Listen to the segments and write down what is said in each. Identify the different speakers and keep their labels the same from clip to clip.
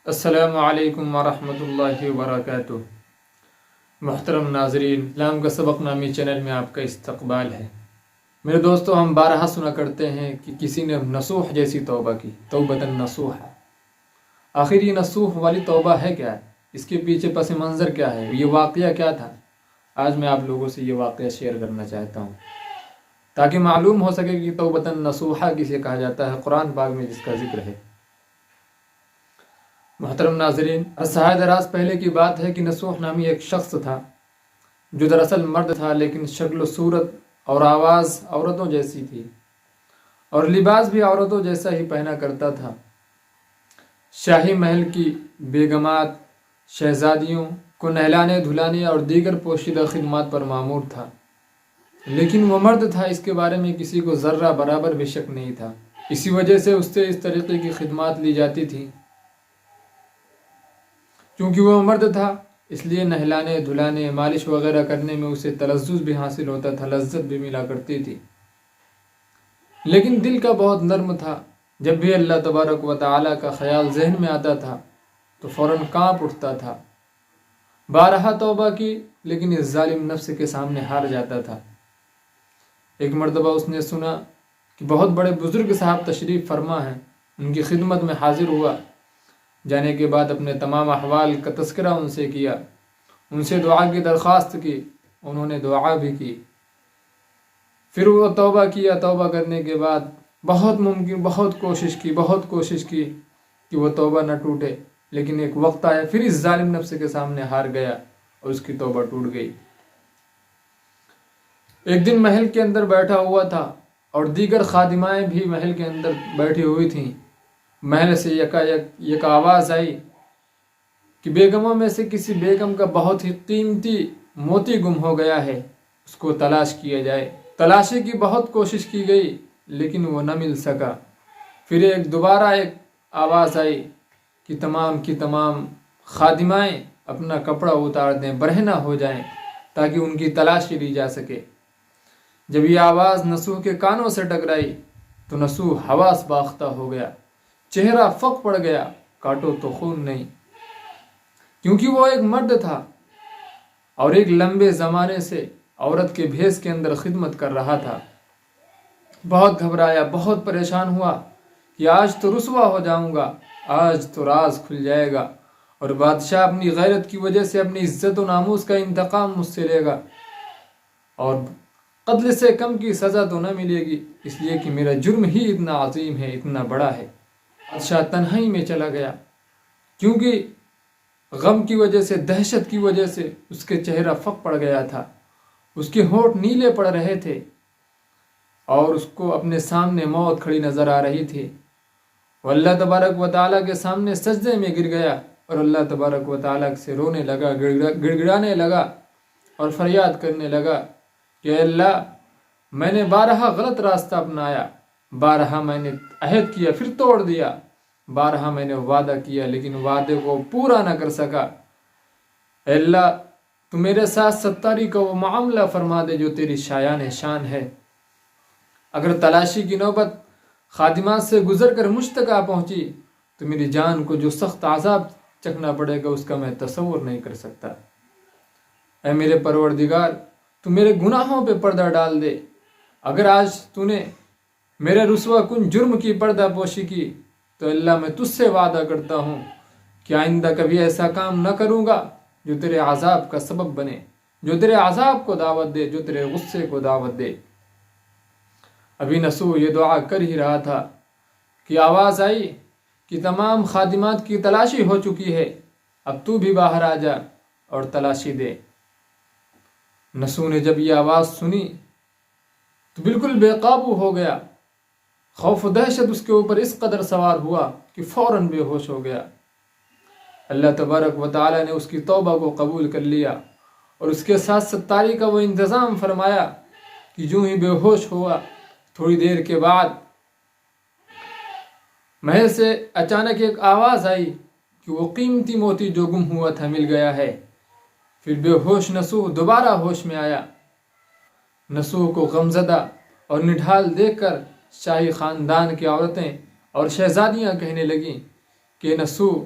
Speaker 1: السلام علیکم ورحمۃ اللہ وبرکاتہ۔ محترم ناظرین، اسلام کا سبق نامی چینل میں آپ کا استقبال ہے۔ میرے دوستو، ہم بارہا سنا کرتے ہیں کہ کسی نے نصوح جیسی توبہ کی، توبۃ نصوح۔ آخر یہ نصوح والی توبہ ہے کیا؟ اس کے پیچھے پس منظر کیا ہے؟ یہ واقعہ کیا تھا؟ آج میں آپ لوگوں سے یہ واقعہ شیئر کرنا چاہتا ہوں تاکہ معلوم ہو سکے کہ توبۃ نصوحہ کسے کہا جاتا ہے، قرآن پاک میں جس کا ذکر ہے۔ محترم ناظرین، عرصہ دراز پہلے کی بات ہے کہ نصوح نامی ایک شخص تھا جو دراصل مرد تھا، لیکن شکل و صورت اور آواز عورتوں جیسی تھی اور لباس بھی عورتوں جیسا ہی پہنا کرتا تھا۔ شاہی محل کی بیگمات، شہزادیوں کو نہلانے دھلانے اور دیگر پوشیدہ خدمات پر مامور تھا، لیکن وہ مرد تھا، اس کے بارے میں کسی کو ذرہ برابر بھی شک نہیں تھا۔ اسی وجہ سے اس سے اس طریقے کی خدمات لی جاتی تھی۔ کیونکہ وہ مرد تھا، اس لیے نہلانے دھلانے مالش وغیرہ کرنے میں اسے تلذذ بھی حاصل ہوتا تھا، لذت بھی ملا کرتی تھی۔ لیکن دل کا بہت نرم تھا، جب بھی اللہ تبارک و تعالیٰ کا خیال ذہن میں آتا تھا تو فوراً کانپ اٹھتا تھا۔ بارہا توبہ کی، لیکن اس ظالم نفس کے سامنے ہار جاتا تھا۔ ایک مرتبہ اس نے سنا کہ بہت بڑے بزرگ صاحب تشریف فرما ہیں، ان کی خدمت میں حاضر ہوا۔ جانے کے بعد اپنے تمام احوال کا تذکرہ ان سے کیا، ان سے دعا کی درخواست کی، انہوں نے دعا بھی کی۔ پھر وہ توبہ کیا۔ توبہ کرنے کے بعد بہت کوشش کی کہ وہ توبہ نہ ٹوٹے، لیکن ایک وقت آیا، پھر اس ظالم نفس کے سامنے ہار گیا اور اس کی توبہ ٹوٹ گئی۔ ایک دن محل کے اندر بیٹھا ہوا تھا اور دیگر خادمائیں بھی محل کے اندر بیٹھی ہوئی تھیں۔ محل سے یک آواز آئی کہ بیگموں میں سے کسی بیگم کا بہت ہی قیمتی موتی گم ہو گیا ہے، اس کو تلاش کیا جائے۔ تلاشی کی بہت کوشش کی گئی، لیکن وہ نہ مل سکا۔ پھر دوبارہ ایک آواز آئی کہ تمام خادمائیں اپنا کپڑا اتار دیں، برہنہ ہو جائیں تاکہ ان کی تلاشی لی جا سکے۔ جب یہ آواز نصوح کے کانوں سے ٹکرائی تو نصوح حواس باختہ ہو گیا، چہرہ فک پڑ گیا، کاٹو تو خون نہیں، کیونکہ وہ ایک مرد تھا اور ایک لمبے زمانے سے عورت کے بھیس کے اندر خدمت کر رہا تھا۔ بہت گھبرایا، بہت پریشان ہوا کہ آج تو رسوا ہو جاؤں گا، آج تو راز کھل جائے گا اور بادشاہ اپنی غیرت کی وجہ سے اپنی عزت و ناموس کا انتقام مجھ سے لے گا اور قتل سے کم کی سزا تو نہ ملے گی، اس لیے کہ میرا جرم ہی اتنا عظیم ہے، اتنا بڑا ہے۔ بادشاہ تنہائی میں چلا گیا، کیونکہ غم کی وجہ سے، دہشت کی وجہ سے اس کے چہرہ فک پڑ گیا تھا، اس کے ہونٹ نیلے پڑ رہے تھے اور اس کو اپنے سامنے موت کھڑی نظر آ رہی تھی۔ وہ اللہ تبارک و تعالیٰ کے سامنے سجدے میں گر گیا اور اللہ تبارک و تعالیٰ سے رونے لگا، گڑگڑانے لگا اور فریاد کرنے لگا کہ اے اللہ، میں نے بارہا غلط راستہ اپنایا، بارہا میں نے عہد کیا پھر توڑ دیا، بارہا میں نے وعدہ کیا لیکن وعدے کو پورا نہ کر سکا۔ اے اللہ، تو میرے ساتھ ستاری کا وہ معاملہ فرما دے جو تیری شایان شان ہے۔ اگر تلاشی کی نوبت خادمات سے گزر کر مجھ تک آ پہنچی تو میری جان کو جو سخت عذاب چکھنا پڑے گا اس کا میں تصور نہیں کر سکتا۔ اے میرے پروردگار، تو میرے گناہوں پہ پردہ ڈال دے۔ اگر آج تو نے میرے رسوا کن جرم کی پردہ پوشی کی تو اللہ، میں تجھ سے وعدہ کرتا ہوں کہ آئندہ کبھی ایسا کام نہ کروں گا جو تیرے عذاب کا سبب بنے، جو تیرے عذاب کو دعوت دے، جو تیرے غصے کو دعوت دے۔ ابھی نصوح یہ دعا کر ہی رہا تھا کہ آواز آئی کہ تمام خادمات کی تلاشی ہو چکی ہے، اب تو بھی باہر آ جا اور تلاشی دے۔ نصوح نے جب یہ آواز سنی تو بالکل بے قابو ہو گیا، خوف و دہشت اس کے اوپر اس قدر سوار ہوا کہ فوراً بے ہوش ہو گیا۔ اللہ تبارک و تعالیٰ نے اس کی توبہ کو قبول کر لیا اور اس کے ساتھ ستاری کا وہ انتظام فرمایا کہ جو ہی بے ہوش ہوا، تھوڑی دیر کے بعد محل سے اچانک ایک آواز آئی کہ وہ قیمتی موتی جو گم ہوا تھا مل گیا ہے۔ پھر بے ہوش نصوح دوبارہ ہوش میں آیا۔ نصوح کو غمزدہ اور نڈھال دیکھ کر شاہی خاندان کی عورتیں اور شہزادیاں کہنے لگیں کہ نصوح،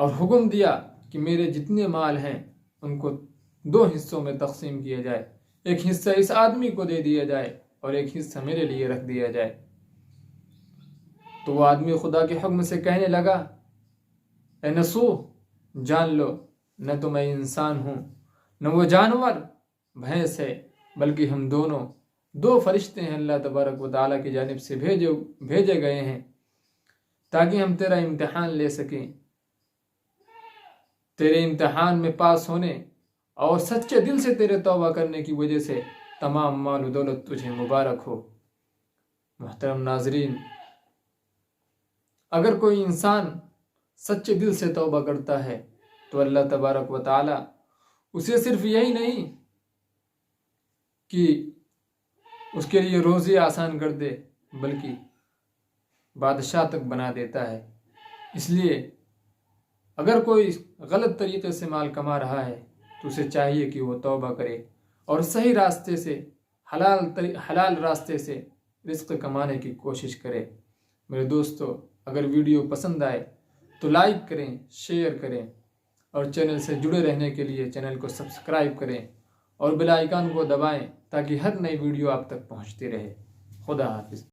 Speaker 1: اور حکم دیا کہ میرے جتنے مال ہیں ان کو 2 حصوں میں تقسیم کیا جائے، ایک حصہ اس آدمی کو دے دیا جائے اور ایک حصہ میرے لیے رکھ دیا جائے۔ تو وہ آدمی خدا کے حکم سے کہنے لگا، اے نصوح، جان لو نہ تو میں انسان ہوں نہ وہ جانور بھینس ہے، بلکہ ہم دونوں 2 فرشتے ہیں اللہ تبارک و تعالیٰ کی جانب سے بھیجے گئے ہیں تاکہ ہم تیرا امتحان لے سکیں، تیرے امتحان میں پاس ہونے اور سچے دل سے تیرے توبہ کرنے کی وجہ سے تمام مال و دولت تجھے مبارک ہو۔ محترم ناظرین، اگر کوئی انسان سچے دل سے توبہ کرتا ہے تو اللہ تبارک و تعالی اسے صرف یہی نہیں کہ اس کے لیے روزی آسان کر دے بلکہ بادشاہ تک بنا دیتا ہے۔ اس لیے اگر کوئی غلط طریقے سے مال کما رہا ہے تو اسے چاہیے کہ وہ توبہ کرے اور صحیح راستے سے حلال راستے سے رزق کمانے کی کوشش کرے۔ میرے دوستو، اگر ویڈیو پسند آئے تو لائک کریں، شیئر کریں اور چینل سے جڑے رہنے کے لیے چینل کو سبسکرائب کریں اور بیل آئیکن کو دبائیں تاکہ ہر نئی ویڈیو آپ تک پہنچتی رہے۔ خدا حافظ۔